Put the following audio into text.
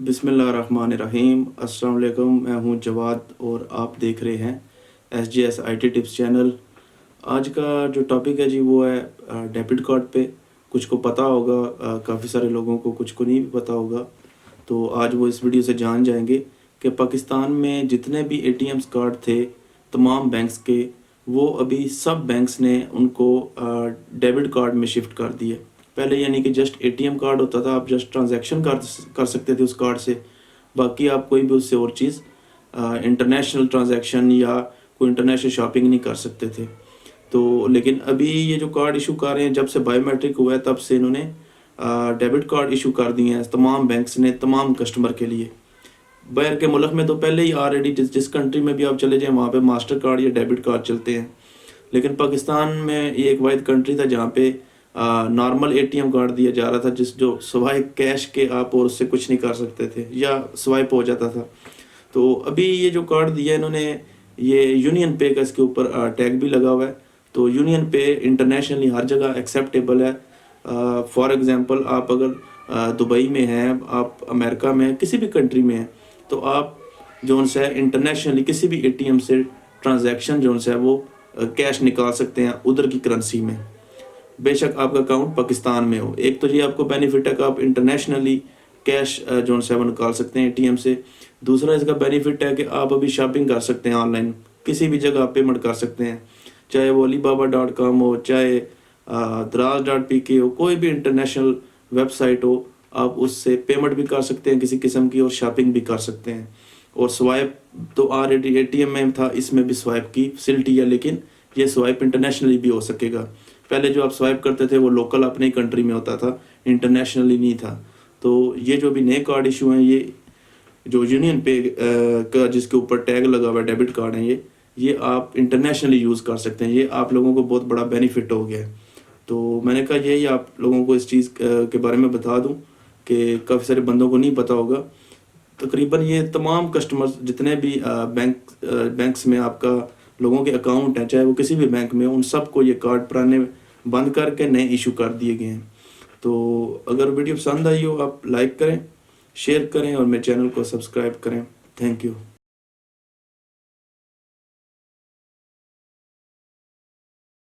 बिस्मिल्लाहिर्रहमानिर्रहीम। अस्सलाम वालेकुम। मैं हूं जवाद और आप देख रहे हैं SGS IT टिप्स चैनल। आज का जो टॉपिक है जी वो है डेबिट कार्ड पे। कुछ को पता होगा, काफ़ी सारे लोगों को कुछ को नहीं भी पता होगा। तो आज वो इस वीडियो से जान जाएंगे कि पाकिस्तान में जितने भी ATMs कार्ड थे तमाम बैंक्स के, वो अभी सब बैंक्स ने उनको डेबिट कार्ड में शिफ्ट कर दिए। पहले यानी कि जस्ट ATM कार्ड होता था, आप जस्ट ट्रांजैक्शन कर सकते थे उस कार्ड से, बाकी आप कोई भी उससे और चीज़ इंटरनेशनल ट्रांजैक्शन या कोई इंटरनेशनल शॉपिंग नहीं कर सकते थे। तो लेकिन अभी ये जो कार्ड इशू कर रहे हैं, जब से बायोमेट्रिक हुआ है तब से इन्होंने डेबिट कार्ड इशू कर दिए हैं तमाम बैंक्स ने तमाम कस्टमर के लिए। बाहर के मुल्क में तो पहले ही ऑलरेडी जिस कंट्री में भी आप चले जाएं वहाँ पे मास्टर कार्ड या डेबिट कार्ड चलते हैं, लेकिन पाकिस्तान में ये एक वाहिद कंट्री था जहाँ पे नॉर्मल ATM कार्ड दिया जा रहा था, जो सवाए कैश के आप और उससे कुछ नहीं कर सकते थे या स्वाइप हो जाता था। तो अभी ये जो कार्ड दिया इन्होंने, ये यूनियन पे का इसके ऊपर टैग भी लगा हुआ है। तो यूनियन पे इंटरनेशनली हर जगह एक्सेप्टेबल है। फॉर एग्जांपल आप अगर दुबई में हैं, आप अमेरिका में हैं, किसी भी कंट्री में हैं, तो आप जो है इंटरनेशनली किसी भी ATM से ट्रांजैक्शन जो है वो कैश निकाल सकते हैं उधर की करेंसी में, बेशक आपका अकाउंट पाकिस्तान में हो। एक तो ये आपको बेनिफिट है कि आप इंटरनेशनली कैश जो है वो निकाल सकते हैं ATM से। दूसरा इसका बेनिफिट है कि आप अभी शॉपिंग कर सकते हैं ऑनलाइन, किसी भी जगह आप पेमेंट कर सकते हैं, चाहे वो alibaba.com हो, चाहे draz.pk हो, कोई भी इंटरनेशनल वेबसाइट हो, आप उससे पेमेंट भी कर सकते हैं किसी किस्म की और शॉपिंग भी कर सकते हैं। और स्वाइप तो ऑलरेडी ATM में था, इसमें भी स्वाइप की फैसिलिटी है, लेकिन ये स्वाइप इंटरनेशनली भी हो सकेगा। पहले जो आप स्वाइप करते थे वो लोकल अपने कंट्री में होता था, इंटरनेशनली नहीं था। तो ये जो भी नए कार्ड इशू हैं, ये जो यूनियन पे का जिसके ऊपर टैग लगा हुआ है डेबिट कार्ड है, ये आप इंटरनेशनली यूज़ कर सकते हैं। ये आप लोगों को बहुत बड़ा बेनिफिट हो गया है। तो मैंने कहा यही आप लोगों को इस चीज़ के बारे में बता दूं कि काफ़ी सारे बंदों को नहीं पता होगा। तकरीबन ये तमाम कस्टमर्स जितने भी बैंक्स में आपका लोगों के अकाउंट हैं, चाहे वो किसी भी बैंक में, उन सबको ये कार्ड पुराने बंद करके नए इशू कर दिए गए हैं। तो अगर वीडियो पसंद आई हो, आप लाइक करें, शेयर करें और मेरे चैनल को सब्सक्राइब करें। Thank you.